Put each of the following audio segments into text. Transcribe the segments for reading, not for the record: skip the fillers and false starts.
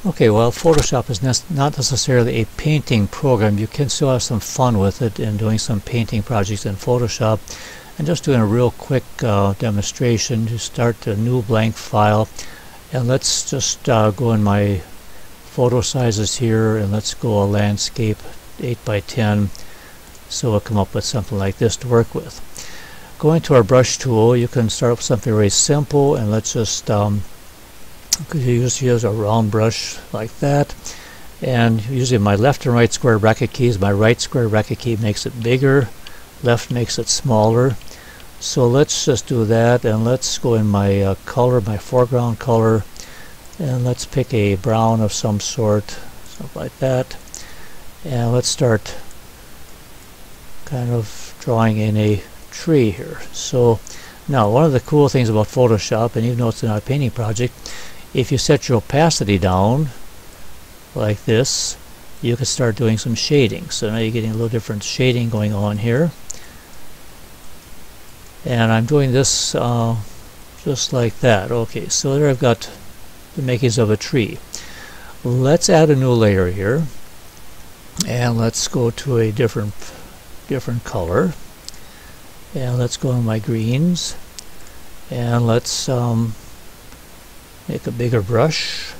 Okay, well, Photoshop is not necessarily a painting program. You can still have some fun with it in doing some painting projects in Photoshop. And just doing a real quick demonstration to start a new blank file. And let's just go in my photo sizes here, and let's go a landscape 8 by 10. So we'll come up with something like this to work with. Going to our brush tool, you can start with something very simple, and let's just use a round brush like that. And using my left and right square bracket keys, my right square bracket key makes it bigger, left makes it smaller. So let's just do that, and let's go in my color, my foreground color, and let's pick a brown of some sort, something like that. And let's start kind of drawing in a tree here. So now, one of the cool things about Photoshop, and even though it's not a painting project, if you set your opacity down like this, you can start doing some shading. So now you're getting a little different shading going on here. And I'm doing this just like that. Okay, so there I've got the makings of a tree. Let's add a new layer here, and let's go to a different color, and let's go to my greens, and let's make a bigger brush,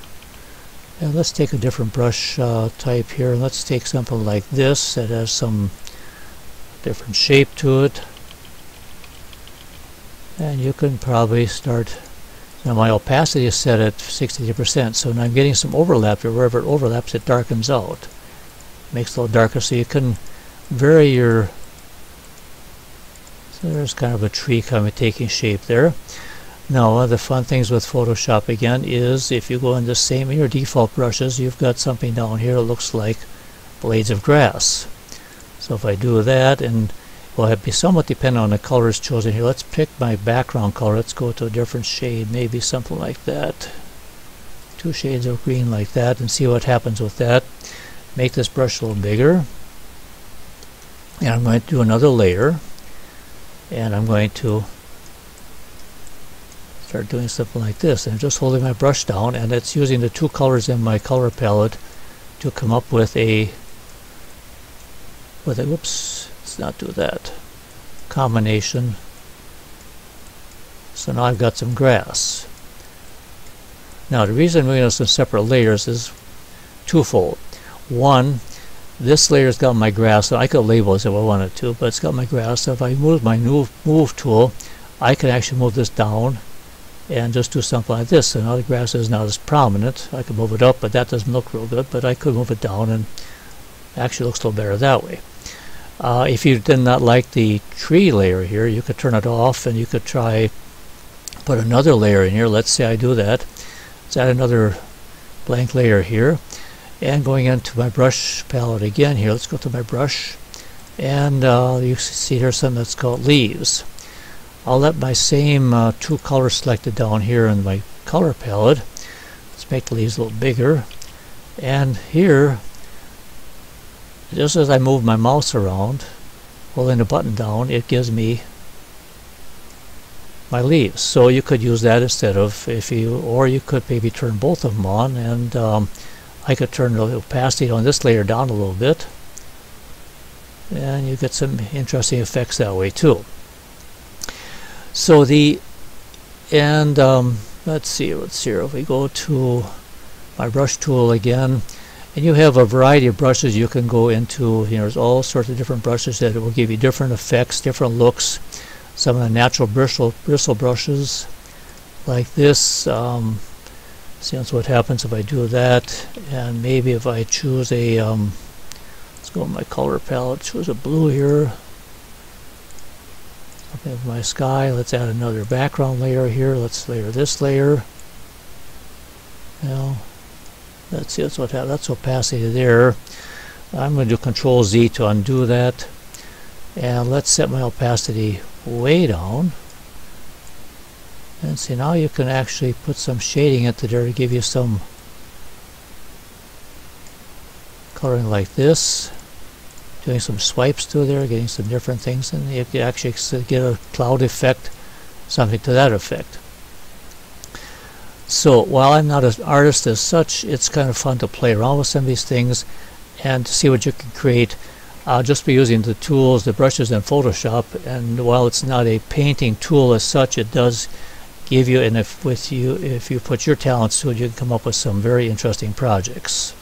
and let's take a different brush type here. Let's take something like this that has some different shape to it. And you can probably start. Now my opacity is set at 60%, so now I'm getting some overlap here. Wherever it overlaps, it darkens out. Makes it a little darker, so you can vary your. So there's kind of a tree kind of taking shape there. Now, one of the fun things with Photoshop again is if you go in the same in your default brushes, you've got something down here that looks like blades of grass. So if I do that, and well, it'd be somewhat dependent on the colors chosen here. Let's pick my background color. Let's go to a different shade, maybe something like that. 2 shades of green like that, and see what happens with that. Make this brush a little bigger. And I'm going to do another layer. And I'm going to start doing something like this. And I'm just holding my brush down, and it's using the 2 colors in my color palette to come up with a whoops. Let's not do that. Combination. So now I've got some grass. Now the reason we're doing some separate layers is twofold. One, this layer's got my grass, so I could label this if I wanted to, but it's got my grass. So if I move my move tool, I can actually move this down and just do something like this. So now the grass is not as prominent. I could move it up, but that doesn't look real good. But I could move it down, and actually looks a little better that way. If you did not like the tree layer here, you could turn it off, and you could try put another layer in here. Let's say I do that. Let's add another blank layer here, and going into my brush palette again here, let's go to my brush, and you see there's something that's called leaves. I'll let my same 2 colors selected down here in my color palette. Let's make the leaves a little bigger, and here, just as I move my mouse around, holding the button down, it gives me my leaves. So you could use that instead of, or you could maybe turn both of them on, and I could turn the opacity on this layer down a little bit, and you get some interesting effects that way too. So let's see what's here. If we go to my brush tool again, and you have a variety of brushes you can go into. There's all sorts of different brushes that will give you different effects, different looks. Some of the natural bristle brushes like this. See what happens if I do that. And maybe if I choose a, let's go in my color palette, choose a blue here. Something of my sky. Let's add another background layer here. Let's layer this layer. Now, let's see, that's opacity there. I'm going to do Control Z to undo that. And let's set my opacity way down. And see, now you can actually put some shading into there to give you some coloring like this. Doing some swipes to there, getting some different things, and you can actually get a cloud effect, something to that effect. So while I'm not an artist as such, it's kind of fun to play around with some of these things and to see what you can create. I'll just be using the tools, the brushes in Photoshop, and while it's not a painting tool as such, it does give you, and if you put your talents to it, you can come up with some very interesting projects.